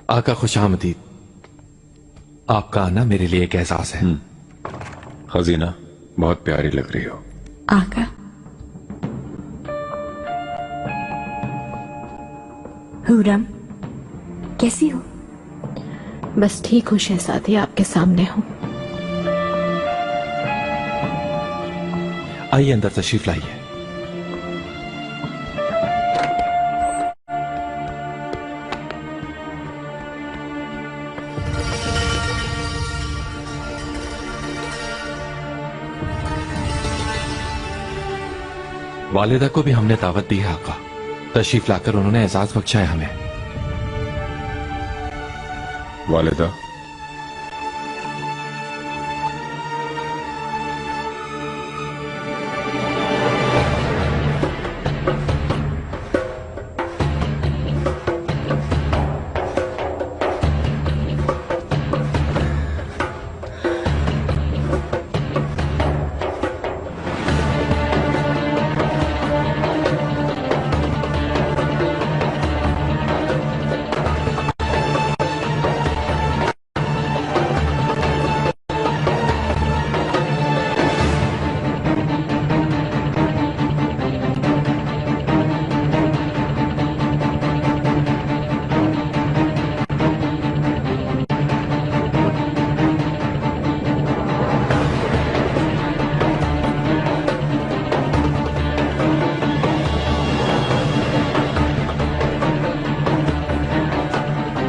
आका खुशामदीद। आपका आना मेरे लिए एक एहसास है। खजीना, बहुत प्यारी लग रही हो। आका। हुरम, कैसी हो? बस ठीक हूँ शहजादी, आपके सामने हूँ। आइए अंदर तशरीफ लाइए। वालिदा को भी हमने दावत दी है आका। तशरीफ लाकर उन्होंने एजाज बख्शा है हमें। वालिदा,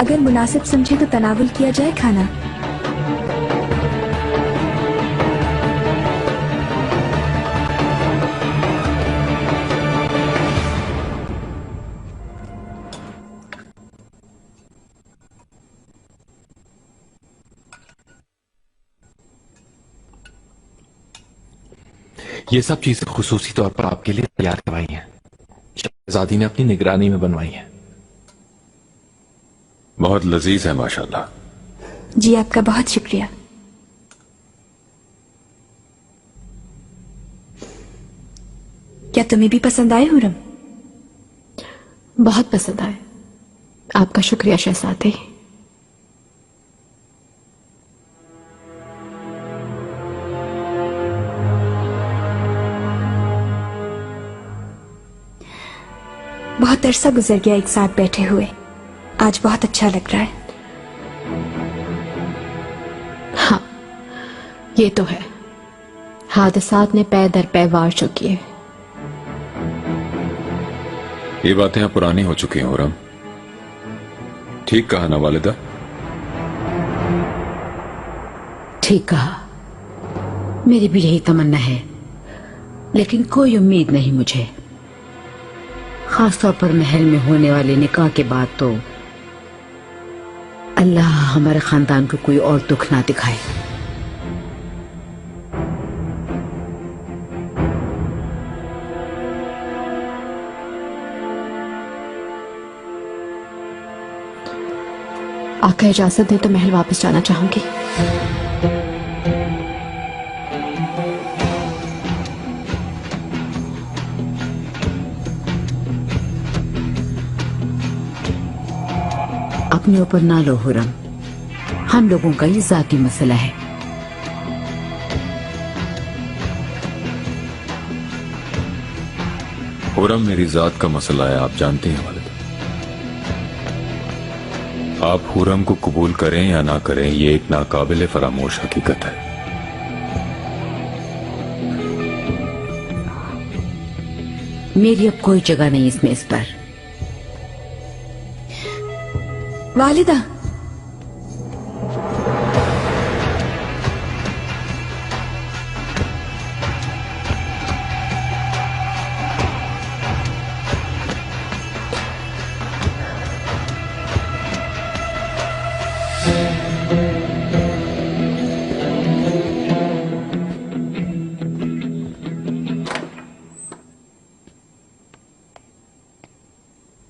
अगर मुनासिब समझे तो तनावुल किया जाए खाना। ये सब चीजें खुसूसी तौर पर आपके लिए तैयार करवाई हैं। शहजादी ने अपनी निगरानी में बनवाई हैं। बहुत लजीज है माशाल्लाह। जी आपका बहुत शुक्रिया। क्या तुम्हें भी पसंद आए हुरम? बहुत पसंद आए। आपका शुक्रिया शहजादी। बहुत अरसा गुजर गया एक साथ बैठे हुए। आज बहुत अच्छा लग रहा है। हाँ, ये तो है। हादसात ने पै दर पै वार चुकी है। ये बातें अब पुरानी हो चुकी हैं हुरम। ठीक कहा ना वालिदा? ठीक कहा। मेरी भी यही तमन्ना है, लेकिन कोई उम्मीद नहीं मुझे। खासतौर पर महल में होने वाले निकाह के बाद तो अल्लाह हमारे खानदान को कोई और दुख ना दिखाए। आका इजाजत दे तो महल वापस जाना चाहूंगी। अपने ऊपर ना लो हुरम, हम लोगों का ये जाती मसला है। हुरम मेरी जात का मसला है, आप जानती हैं वालिदा। आप हुरम को कबूल करें या ना करें, ये एक नाकाबिले फरामोश हकीकत है। मेरी अब कोई जगह नहीं इसमें इस पर। वालिदा,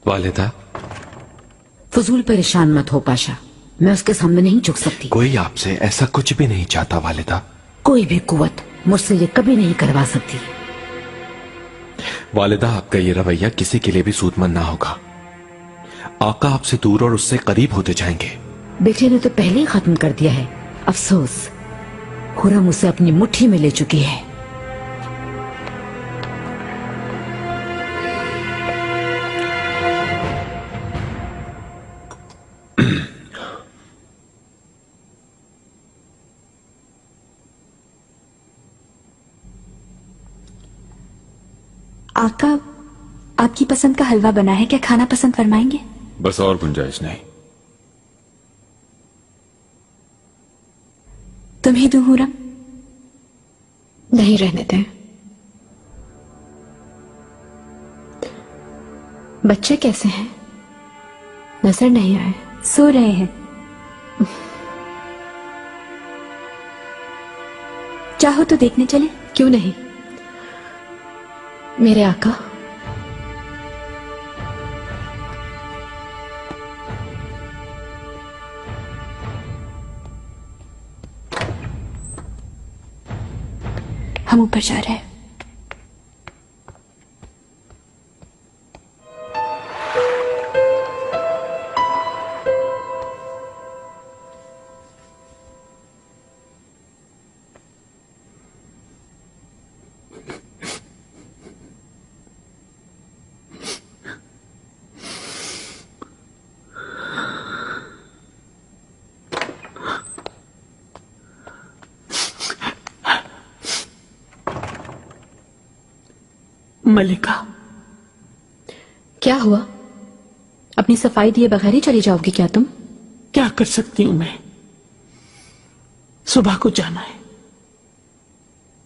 वालिदा, फजूल परेशान मत हो पाशा, मैं उसके सामने नहीं झुक सकती। कोई आपसे ऐसा कुछ भी नहीं चाहता वालिदा। कोई भी कुव्वत मुझसे ये कभी नहीं करवा सकती। वालिदा, आपका ये रवैया किसी के लिए भी सूदमंद ना होगा। आका आपसे दूर और उससे करीब होते जाएंगे। बेटे ने तो पहले ही खत्म कर दिया है। अफसोस, खुरम उसे अपनी मुट्ठी में ले चुकी है। आका, आपकी पसंद का हलवा बना है, क्या खाना पसंद फरमाएंगे? बस और गुंजाइश नहीं। तुम्हें दूं हुरम? नहीं, रहने दें। बच्चे कैसे हैं? नजर नहीं आए। सो रहे हैं। चाहो तो देखने चले? क्यों नहीं? मेरे आका, हम ऊपर जा रहे हैं। मलिका, क्या हुआ? अपनी सफाई दिए बगैर ही चली जाओगी क्या तुम? क्या कर सकती हूं मैं? सुबह को जाना है,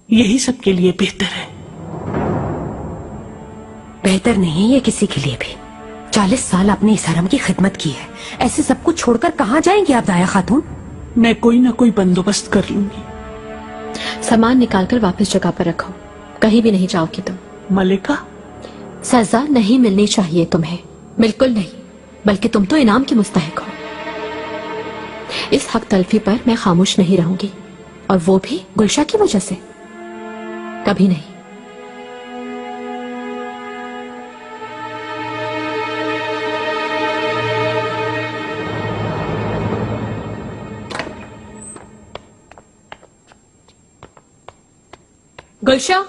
यही सबके लिए बेहतर है। बेहतर नहीं है ये किसी के लिए भी। 40 साल आपने इस हरम की खिदमत की है, ऐसे सब कुछ छोड़कर कहां जाएंगी आप दाया खातून? मैं कोई ना कोई बंदोबस्त कर लूंगी। सामान निकालकर वापस जगह पर रखो, कहीं भी नहीं जाओगी तुम। मलिका, सजा नहीं मिलनी चाहिए तुम्हें, बिल्कुल नहीं, बल्कि तुम तो इनाम की मुस्तहिक हो। इस हक तलफी पर मैं खामोश नहीं रहूंगी, और वो भी गुलशा की वजह से। कभी नहीं। गुलशा,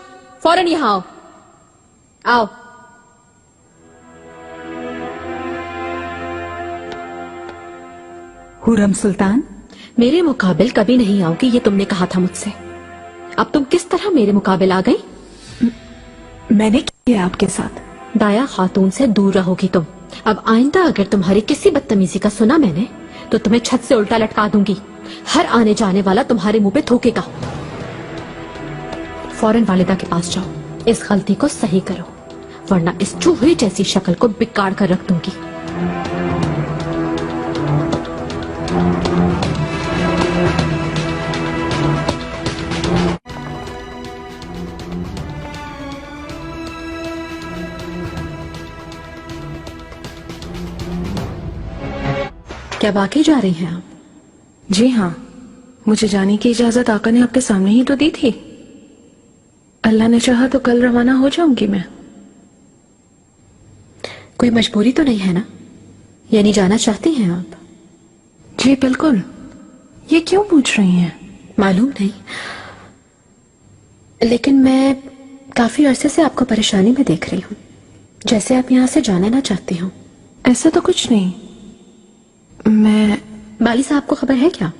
फौरन यहां आओ। आओ। हुरम सुल्तान, मेरे मुकाबिल कभी नहीं आओगी, ये तुमने कहा था मुझसे। अब तुम किस तरह मेरे मुकाबिल आ गई? मैंने किया आपके साथ। दाया खातून से दूर रहोगी तुम। अब आइंदा अगर तुम्हारी किसी बदतमीजी का सुना मैंने, तो तुम्हें छत से उल्टा लटका दूंगी। हर आने जाने वाला तुम्हारे मुंह पे थूकेगा। फौरन वालिदा के पास जाओ, इस गलती को सही करो, वरना इस चूहे जैसी शक्ल को बिगाड़ कर रख दूंगी। क्या वाकई जा रही हैं आप? जी हाँ, मुझे जाने की इजाजत आका ने आपके सामने ही तो दी थी। अल्लाह ने चाहा तो कल रवाना हो जाऊंगी मैं। कोई मजबूरी तो नहीं है ना? यानी जाना चाहती हैं आप? जी बिल्कुल। ये क्यों पूछ रही हैं? मालूम नहीं, लेकिन मैं काफी अरसे से आपको परेशानी में देख रही हूँ, जैसे आप यहाँ से जाना ना चाहती हूँ। ऐसा तो कुछ नहीं। मैं बाली साहब को खबर है क्या?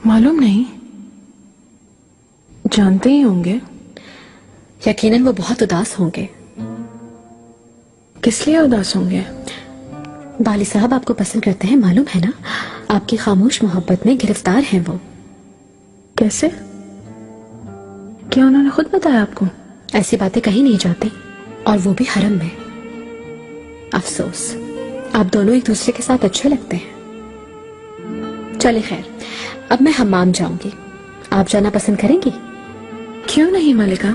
मालूम नहीं, जानते ही होंगे। यकीनन वो बहुत उदास होंगे। किस लिए उदास होंगे? बाली साहब आपको पसंद करते हैं, मालूम है ना? आपकी खामोश मोहब्बत में गिरफ्तार हैं वो। कैसे? क्या उन्होंने खुद बताया आपको? ऐसी बातें कही नहीं जाती, और वो भी हरम में। अफसोस, आप दोनों एक दूसरे के साथ अच्छे लगते हैं। चले खैर, अब मैं हम्माम जाऊंगी। आप जाना पसंद करेंगी? क्यों नहीं मलिका।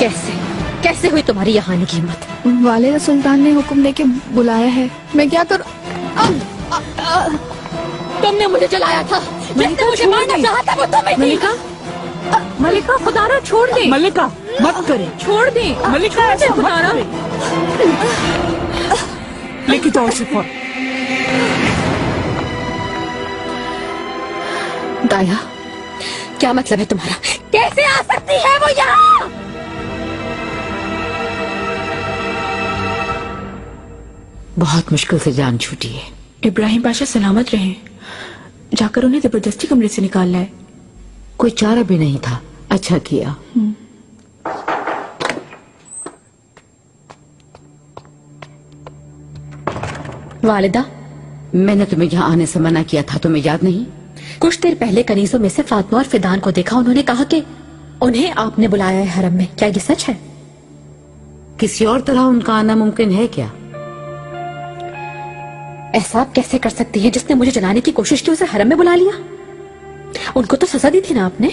कैसे कैसे हुई तुम्हारी यहाँ आने की हिम्मत? वालिदा सुल्तान ने हुक्म देके बुलाया है मैं क्या करूं तुमने मुझे जलाया था, जिसने मुझे मारना चाहा था वो तुम्हें थी। मलिका, मलिका खुदारा छोड़ दे। मल्लिका मत करे, छोड़ दे मल्लिका छोड़ दे खुदारा। लेकिन तो शिफा दाया, क्या मतलब है तुम्हारा? कैसे आ सकती है वो यहाँ? बहुत मुश्किल से जान छूटी है। इब्राहिम पाशा सलामत रहे, जाकर उन्हें जबरदस्ती कमरे से निकाल लाए। कोई चारा भी नहीं था, अच्छा किया। वालिदा, मैंने तुम्हें यहाँ आने से मना किया था, तुम्हें याद नहीं? कुछ देर पहले कनीजों में से फातिमा और फिदान को देखा, उन्होंने कहा कि उन्हें आपने बुलाया है हरम में। क्या ये सच है? किसी और तरह उनका आना मुमकिन है क्या? ऐसा आप कैसे कर सकती है? जिसने मुझे जलाने की कोशिश की उसे हरम में बुला लिया। उनको तो सजा दी थी ना आपने।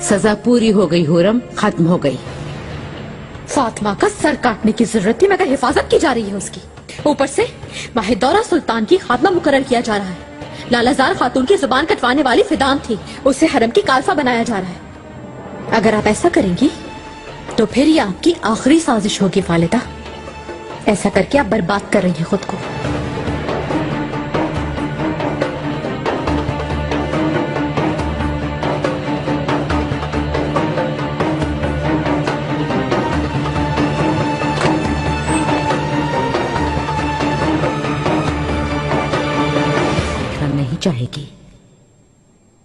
सजा पूरी हो गई हुरम, खत्म हो गई। फातिमा का सर काटने की जरूरत थी मगर हिफाजत की जा रही है उसकी। ऊपर से माहिदौरा सुल्तान की खात्मा मुकर्रर किया जा रहा है। लालाजार खातून की जुबान कटवाने वाली फिदान थी, उसे हरम की कालफा बनाया जा रहा है। अगर आप ऐसा करेंगी तो फिर ये आपकी आखिरी साजिश होगी वालिदा। ऐसा करके आप बर्बाद कर रही हैं खुद को। नहीं चाहेगी।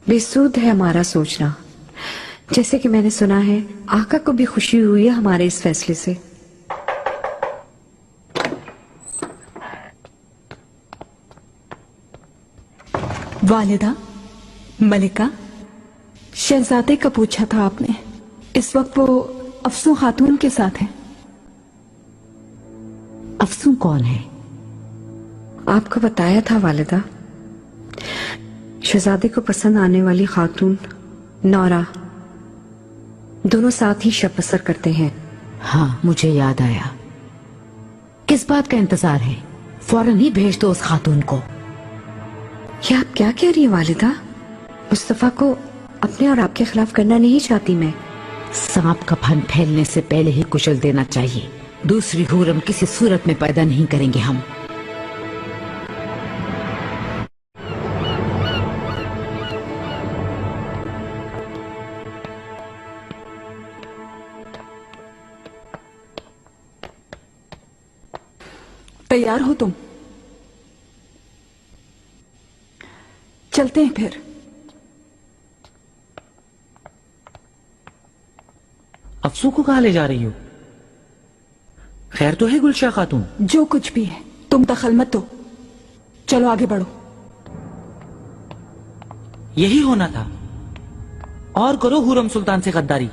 बेसूद है हमारा सोचना। जैसे कि मैंने सुना है आका को भी खुशी हुई है हमारे इस फैसले से। वालिदा, मलिका, शहजादे का पूछा था आपने। इस वक्त वो अफसू खातून के साथ है। अफसू कौन है? आपको बताया था वालिदा, शहजादे को पसंद आने वाली खातून नौरा, दोनों साथ ही शब बसर करते हैं। हाँ, मुझे याद आया। किस बात का इंतजार है? फौरन ही भेज दो उस खातून को। क्या आप क्या कह रही हैं वालिदा? मुस्तफा को अपने और आपके खिलाफ करना नहीं चाहती मैं। सांप का फन फैलने से पहले ही कुचल देना चाहिए। दूसरी हुरम किसी सूरत में पैदा नहीं करेंगे हम। तैयार हो तुम? चलते हैं फिर। अफसू को कहाँ ले जा रही हो? खैर तो है गुलशा खातून? जो कुछ भी है तुम दखल मत दो। चलो आगे बढ़ो। यही होना था। और करो हुरम सुल्तान से गद्दारी।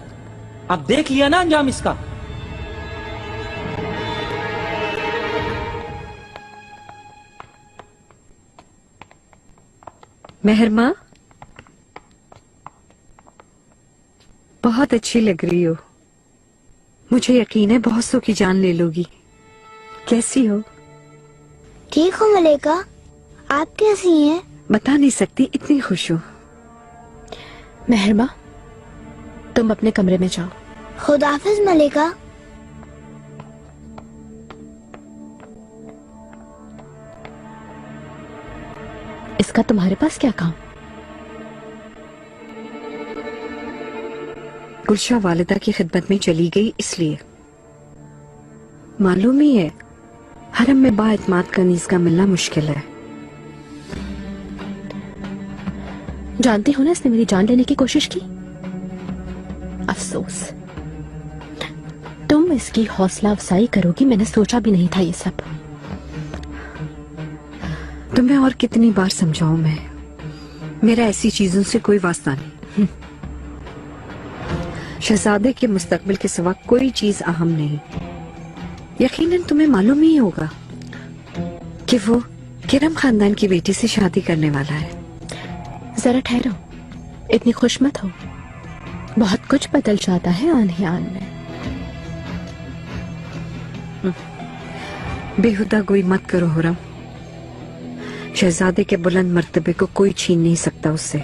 अब देख लिया ना अंजाम इसका। मेहरमा, बहुत अच्छी लग रही हो। मुझे यकीन है बहुत सौ की जान ले लोगी। कैसी हो? ठीक हो मलिका, आप कैसी हैं? बता नहीं सकती, इतनी खुश हूँ। मेहरमा, तुम अपने कमरे में जाओ। खुदाफिज मलिका। इसका तुम्हारे पास क्या काम? गुलशा वालिदा की खिदमत में चली गई इसलिए। मालूम ही है हरम में बाएतमाद कनीज का मिलना मुश्किल है। जानती हो ना इसने मेरी जान लेने की कोशिश की। अफसोस, तुम तुम इसकी हौसला अफजाई करोगी मैंने सोचा भी नहीं था ये सब। तुम्हें और कितनी बार समझाऊं मैं, मेरा ऐसी चीजों से कोई वास्ता नहीं। शहजादे के मुस्तकबिल के सिवा कोई चीज अहम नहीं। यकीनन तुम्हें मालूम ही होगा कि वो किरम खानदान की बेटी से शादी करने वाला है। जरा ठहरो, इतनी खुश मत हो, बहुत कुछ बदल जाता है आन ही आन में। बेहुदा गोई मत करो हुरम, शहजादे के बुलंद मर्तबे को कोई छीन नहीं सकता उससे।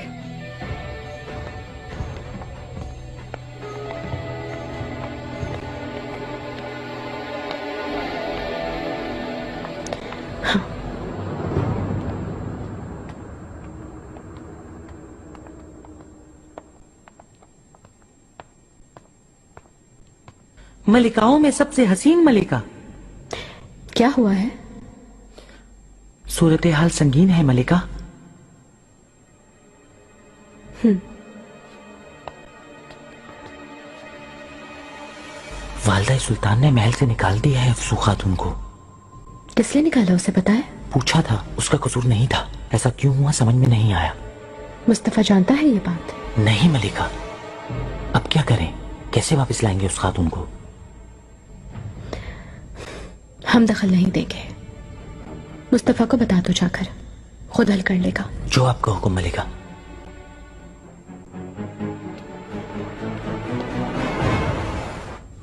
मलिकाओं में सबसे हसीन मलिका। क्या हुआ है? सूरत हाल संगीन है मलिका। वालदा सुल्तान ने महल से निकाल दिया है अफसू खातून को। किसने निकाला उसे पता है? पूछा था, उसका कसूर नहीं था। ऐसा क्यों हुआ समझ में नहीं आया। मुस्तफा जानता है ये बात? नहीं मलिका। अब क्या करें, कैसे वापस लाएंगे उस खातून को? हम दखल नहीं देंगे, मुस्तफा को बता दो जाकर, खुद हल कर लेगा। जो आपका हुक्म मलिका।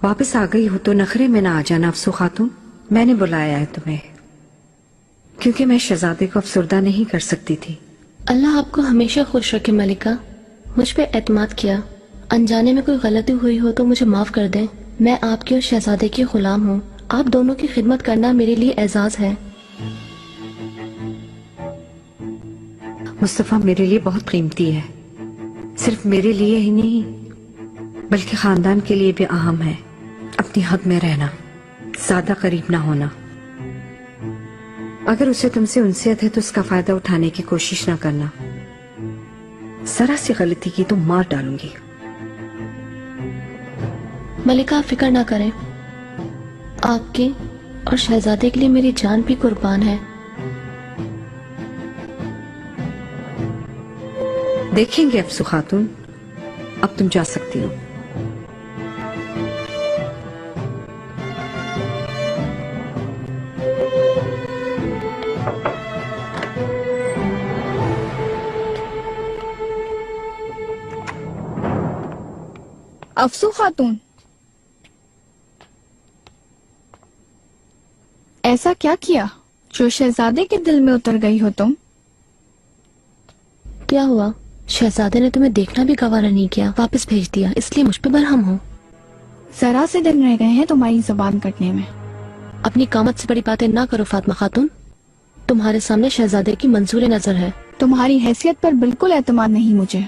वापस आ गई हो तो नखरे में ना आ जाना अफसू खातून। मैंने बुलाया है तुम्हें क्योंकि मैं शहजादे को अफसुर्दा नहीं कर सकती थी। अल्लाह आपको हमेशा खुश रखे मलिका। मुझ पे एतमाद किया, अनजाने में कोई गलती हुई हो तो मुझे माफ कर दें। मैं आपके और शहजादे की गुलाम हूँ। आप दोनों की खिदमत करना मेरे लिए एजाज है। मुस्तफा मेरे लिए बहुत कीमती है, सिर्फ मेरे लिए ही नहीं बल्कि खानदान के लिए भी अहम है। अपनी हद में रहना, ज्यादा करीब ना होना। अगर उसे तुमसे उनसियत है तो उसका फायदा उठाने की कोशिश ना करना। जरा सी गलती की तो मार डालूंगी। मलिका आप फिक्र ना करें, आपके और शहजादे के लिए मेरी जान भी कुर्बान है। देखेंगे अफसू खातून, अब तुम जा सकती हो। अफसू खातून, ऐसा क्या किया जो शहजादे के दिल में उतर गई हो तुम? क्या हुआ? शहजादे ने तुम्हें देखना भी गवारा नहीं किया, वापस भेज दिया, इसलिए मुझ पे बरहम हो। जरा से दिन रह गए हैं तुम्हारी जुबान कटने में। अपनी कामत से बड़ी बातें ना करो फातिमा खातून। तुम्हारे सामने शहजादे की मंजूर नजर है। तुम्हारी हैसियत पर बिल्कुल एतमाद नहीं मुझे।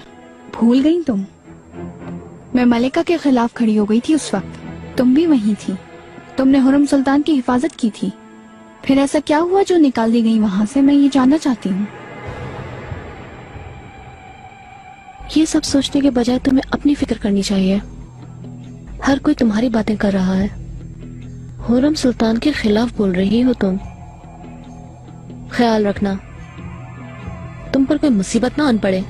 भूल गई तुम? मैं मलिका के खिलाफ खड़ी हो गई थी उस वक्त, तुम भी वहीं थी। तुमने हुरम सुल्तान की हिफाजत की थी। फिर ऐसा क्या हुआ जो निकाल दी गई वहां से? मैं ये जानना चाहती हूँ। ये सब सोचने के बजाय तुम्हें अपनी फिक्र करनी चाहिए। हर कोई तुम्हारी बातें कर रहा है। हुरम सुल्तान के खिलाफ बोल रही हो तुम। ख्याल रखना तुम पर कोई मुसीबत ना आन पड़े।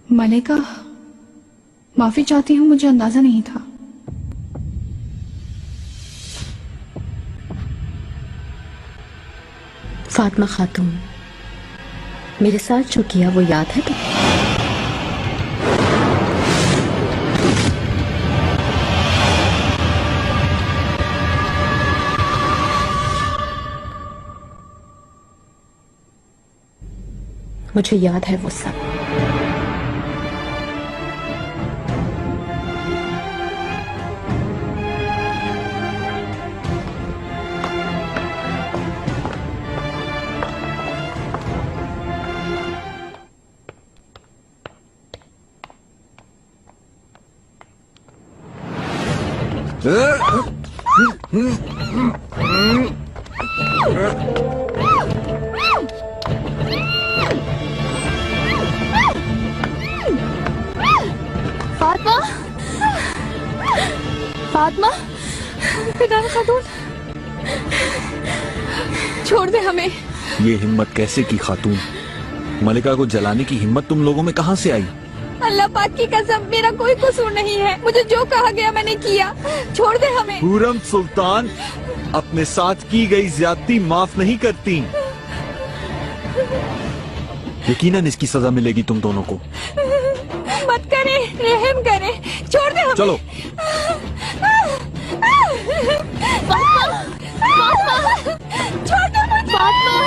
मलिका, माफी चाहती हूँ, मुझे अंदाजा नहीं था। फातिमा खातून, मेरे साथ जो किया वो याद है तो? मुझे याद है वो सब। फातिमा, फातिमा, फिदान खातून, छोड़ दे हमें। ये हिम्मत कैसे की खातून? मलिका को जलाने की हिम्मत तुम लोगों में कहाँ से आई? अल्लाह पाक की कसम, मेरा कोई कसूर नहीं है। मुझे जो कहा गया मैंने किया। छोड़ दे हमें। हुरम सुल्तान अपने साथ की गई ज्यादती माफ नहीं करती। यकीनन इसकी सजा मिलेगी तुम दोनों को। मत करे, रहम करे, छोड़ दे हमें। चलो। फातिमा, फातिमा, छोड़ दे मुझे। फातिमा,